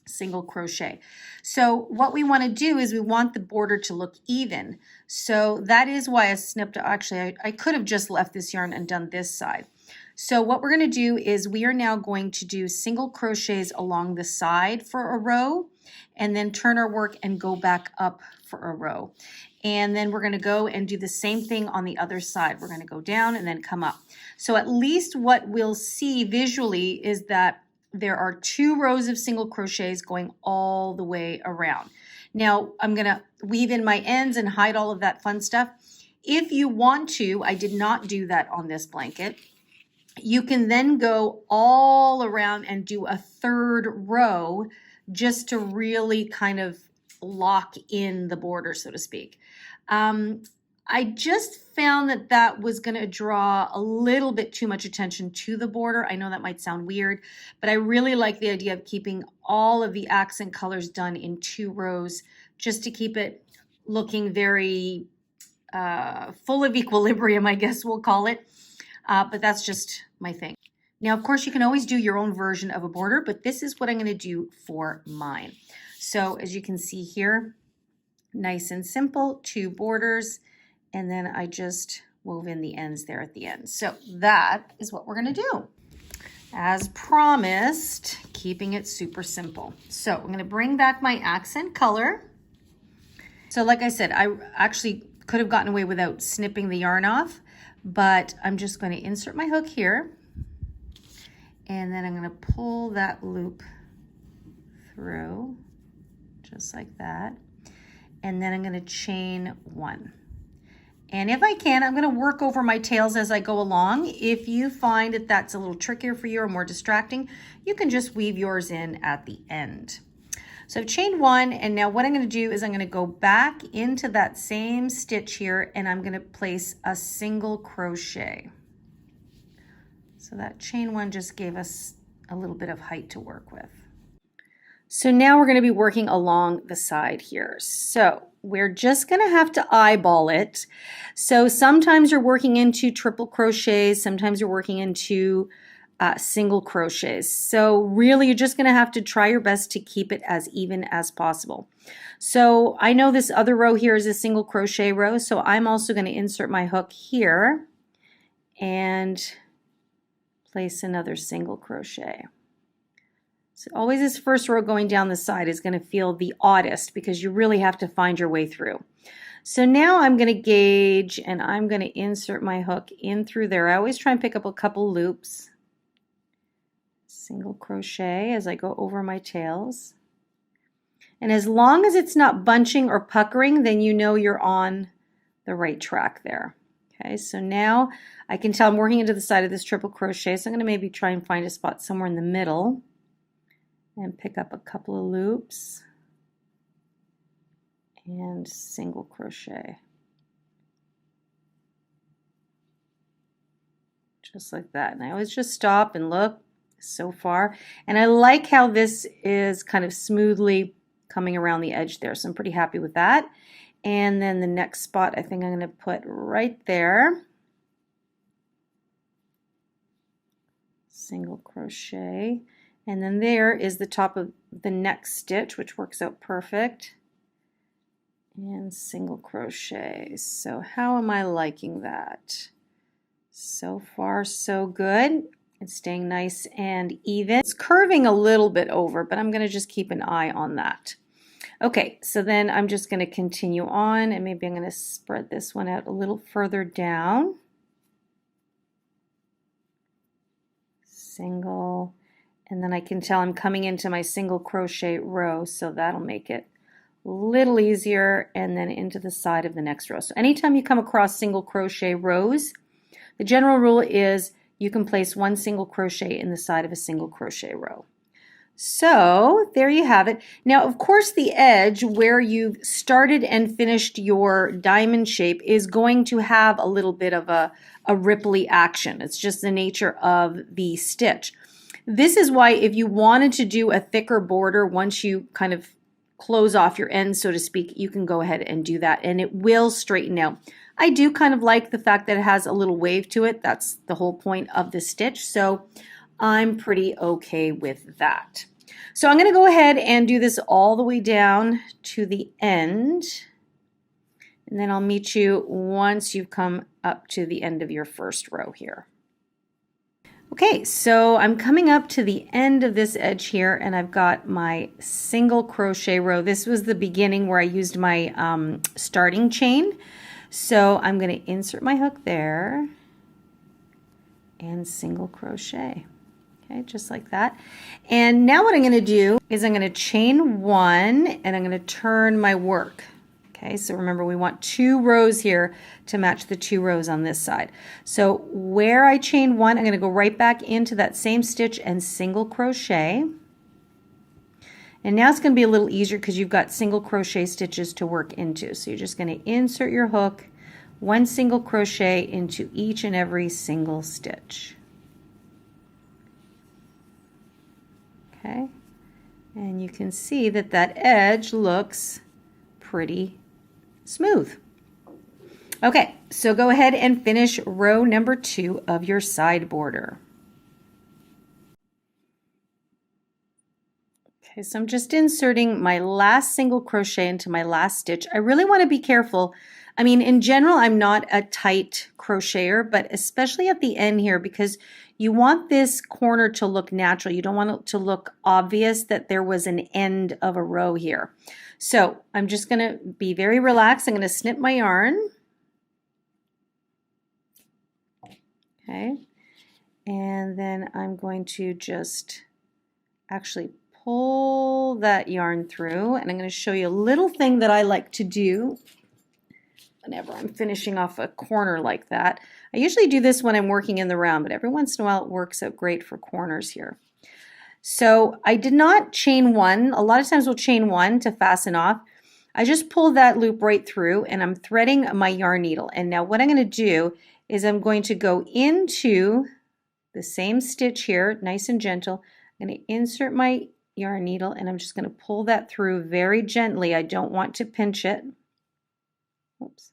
single crochet. So what we want to do is we want the border to look even. So that is why I snipped, actually I could have just left this yarn and done this side. So what we're going to do is we are now going to do single crochets along the side for a row, and then turn our work and go back up for a row. And then we're going to go and do the same thing on the other side. We're going to go down and then come up. So at least what we'll see visually is that there are 2 rows of single crochets going all the way around. Now I'm going to weave in my ends and hide all of that fun stuff. If you want to, I did not do that on this blanket. You can then go all around and do a 3rd row just to really kind of lock in the border, so to speak. I just found that that was going to draw a little bit too much attention to the border. I know that might sound weird, but I really like the idea of keeping all of the accent colors done in 2 rows just to keep it looking very full of equilibrium, I guess we'll call it. But that's just my thing. Now, of course, you can always do your own version of a border, but this is what I'm going to do for mine. So as you can see here, nice and simple, 2 borders. And then I just wove in the ends there at the end. So that is what we're going to do. As promised, keeping it super simple. So I'm going to bring back my accent color. So like I said, I actually could have gotten away without snipping the yarn off, but I'm just going to insert my hook here. And then I'm going to pull that loop through, just like that. And then I'm going to chain 1. And if I can, I'm going to work over my tails as I go along. If you find that that's a little trickier for you or more distracting, you can just weave yours in at the end. So I've chained 1, and now what I'm going to do is I'm going to go back into that same stitch here, and I'm going to place a single crochet. So that chain 1 just gave us a little bit of height to work with. So now we're going to be working along the side here. So we're just going to have to eyeball it. So sometimes you're working into triple crochets, sometimes you're working into single crochets. So really you're just going to have to try your best to keep it as even as possible. So I know this other row here is a single crochet row, so I'm also going to insert my hook here and place another single crochet. So always this first row going down the side is going to feel the oddest because you really have to find your way through. So now I'm going to gauge and I'm going to insert my hook in through there. I always try and pick up a couple loops. Single crochet as I go over my tails. And as long as it's not bunching or puckering, then you know you're on the right track there. Okay, so now I can tell I'm working into the side of this triple crochet, so I'm going to maybe try and find a spot somewhere in the middle and pick up a couple of loops and single crochet. Just like that. And I always just stop and look so far. And I like how this is kind of smoothly coming around the edge there. So I'm pretty happy with that. And then the next spot I think I'm going to put right there. Single crochet. And then there is the top of the next stitch, which works out perfect. And single crochet. So how am I liking that? So far, so good. It's staying nice and even. It's curving a little bit over, but I'm going to just keep an eye on that. Okay, so then I'm just going to continue on, and maybe I'm going to spread this one out a little further down. Single, and then I can tell I'm coming into my single crochet row, so that'll make it a little easier, and then into the side of the next row. So anytime you come across single crochet rows, the general rule is you can place one single crochet in the side of a single crochet row. So there you have it. Now, of course, the edge where you've started and finished your diamond shape is going to have a little bit of a ripply action. It's just the nature of the stitch. This is why if you wanted to do a thicker border once you kind of close off your ends, so to speak, you can go ahead and do that and it will straighten out. I do kind of like the fact that it has a little wave to it. That's the whole point of the stitch. So I'm pretty okay with that. So I'm going to go ahead and do this all the way down to the end. And then I'll meet you once you've come up to the end of your first row here. Okay, so I'm coming up to the end of this edge here and I've got my single crochet row. This was the beginning where I used my starting chain. So I'm going to insert my hook there and single crochet. Okay, just like that. And now what I'm going to do is I'm going to chain one and I'm going to turn my work. Okay, so remember we want 2 rows here to match the 2 rows on this side. So where I chain one, I'm going to go right back into that same stitch and single crochet. And now it's going to be a little easier because you've got single crochet stitches to work into. So you're just going to insert your hook, 1 single crochet into each and every single stitch. Okay, and you can see that that edge looks pretty smooth. Okay, so go ahead and finish row number 2 of your side border. Okay, so I'm just inserting my last single crochet into my last stitch. I really want to be careful. I mean, in general, I'm not a tight crocheter, but especially at the end here, because you want this corner to look natural. You don't want it to look obvious that there was an end of a row here. So I'm just going to be very relaxed. I'm going to snip my yarn. Okay. And then I'm going to just actually pull that yarn through. And I'm going to show you a little thing that I like to do whenever I'm finishing off a corner like that. I usually do this when I'm working in the round, but every once in a while it works out great for corners here. So I did not chain one. A lot of times we'll chain one to fasten off. I just pulled that loop right through and I'm threading my yarn needle. And now what I'm going to do is I'm going to go into the same stitch here, nice and gentle. I'm going to insert my yarn needle, and I'm just going to pull that through very gently. I don't want to pinch it. Oops.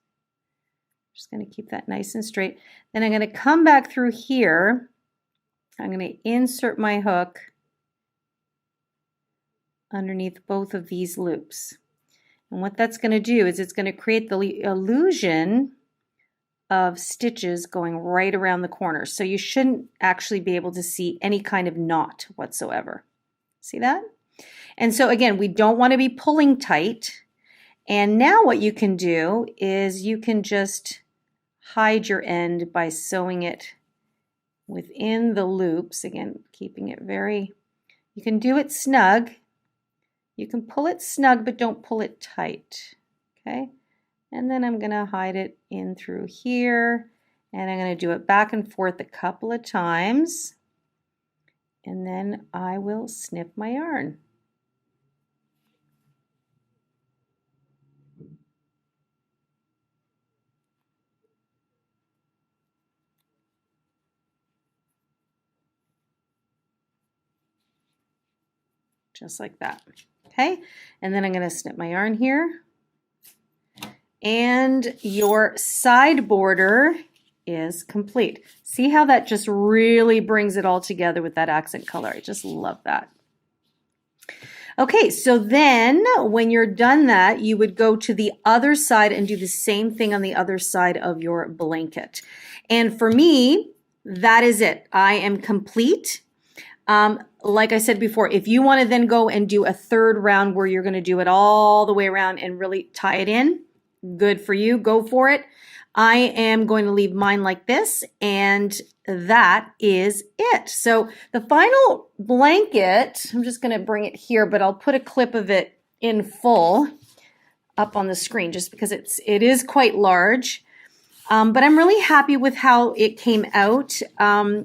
Just going to keep that nice and straight. Then I'm going to come back through here. I'm going to insert my hook underneath both of these loops. And what that's going to do is it's going to create the illusion of stitches going right around the corners. So you shouldn't actually be able to see any kind of knot whatsoever. See that? And so again, we don't want to be pulling tight. And now what you can do is you can just hide your end by sewing it within the loops. Again, keeping it very, you can do it snug. You can pull it snug, but don't pull it tight. Okay? And then I'm going to hide it in through here. And I'm going to do it back and forth a couple of times. And then I will snip my yarn. Just like that. Okay, and then I'm going to snip my yarn here. And your side border is complete. See how that just really brings it all together with that accent color. I just love that. Okay, so then when you're done that, you would go to the other side and do the same thing on the other side of your blanket. And for me, that is it. I am complete. Like I said before, if you want to then go and do a third round where you're going to do it all the way around and really tie it in, good for you. Go for it. I am going to leave mine like this, and that is it. So the final blanket, I'm just going to bring it here, but I'll put a clip of it in full up on the screen just because it is quite large. But I'm really happy with how it came out.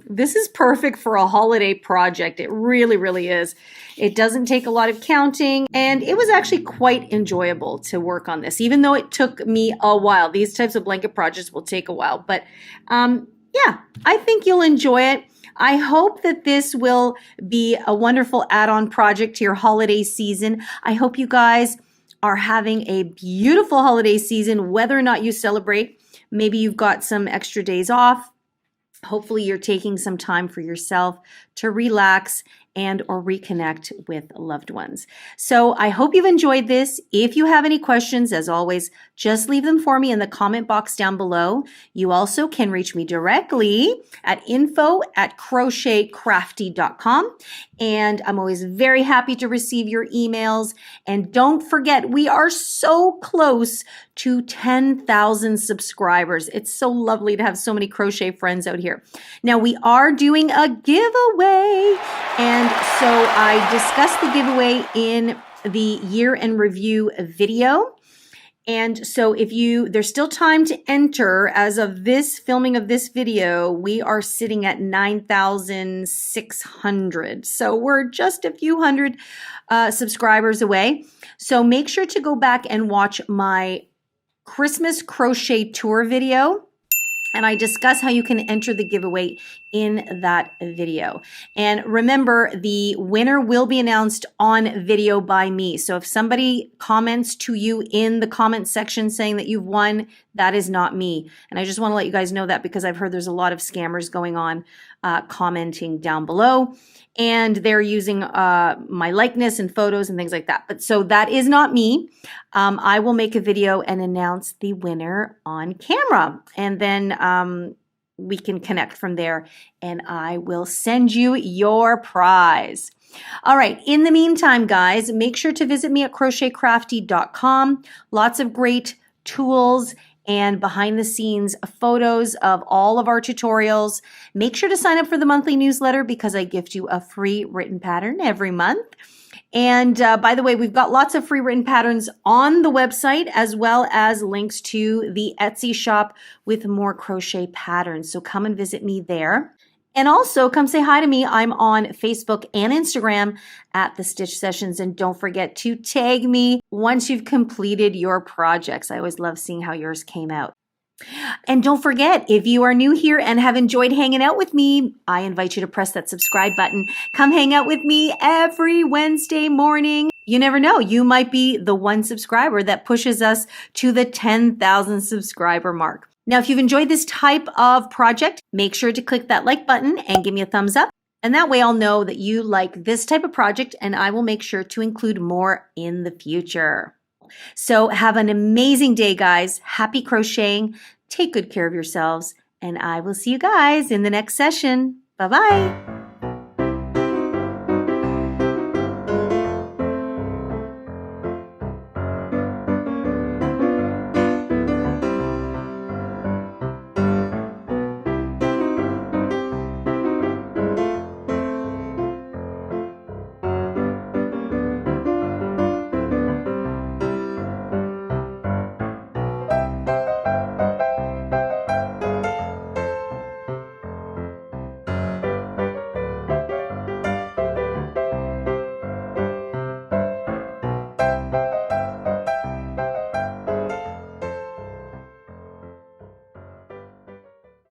This is perfect for a holiday project. It really, really is. It doesn't take a lot of counting, and it was actually quite enjoyable to work on this, even though it took me a while. These types of blanket projects will take a while, but yeah, I think you'll enjoy it. I hope that this will be a wonderful add-on project to your holiday season. I hope you guys are having a beautiful holiday season, whether or not you celebrate. Maybe you've got some extra days off. Hopefully you're taking some time for yourself to relax and or reconnect with loved ones. So I hope you've enjoyed this. If you have any questions, as always, just leave them for me in the comment box down below. You also can reach me directly at info@crochetcrafty.com. And I'm always very happy to receive your emails. And don't forget, we are so close to 10,000 subscribers. It's so lovely to have so many crochet friends out here. Now we are doing a giveaway. And so I discussed the giveaway in the year in review video. And so there's still time to enter. As of this filming of this video, we are sitting at 9,600. So we're just a few hundred subscribers away. So make sure to go back and watch my Christmas crochet tour video. And I discuss how you can enter the giveaway in that video. And remember, the winner will be announced on video by me. So if somebody comments to you in the comment section saying that you've won, that is not me. And I just want to let you guys know that because I've heard there's a lot of scammers going on commenting down below. And they're using my likeness and photos and things like that. But so that is not me. I will make a video and announce the winner on camera. And then we can connect from there and I will send you your prize. All right. In the meantime, guys, make sure to visit me at crochetcrafty.com. Lots of great tools and behind the scenes photos of all of our tutorials. Make sure to sign up for the monthly newsletter because I gift you a free written pattern every month. And by the way, we've got lots of free written patterns on the website as well as links to the Etsy shop with more crochet patterns. So come and visit me there. And also come say hi to me. I'm on Facebook and Instagram at The Stitch Sessions. And don't forget to tag me once you've completed your projects. I always love seeing how yours came out. And don't forget, if you are new here and have enjoyed hanging out with me, I invite you to press that subscribe button. Come hang out with me every Wednesday morning. You never know, you might be the one subscriber that pushes us to the 10,000 subscriber mark. Now, if you've enjoyed this type of project, make sure to click that like button and give me a thumbs up. And that way I'll know that you like this type of project, and I will make sure to include more in the future. So have an amazing day, guys. Happy crocheting. Take good care of yourselves, and I will see you guys in the next session. Bye-bye.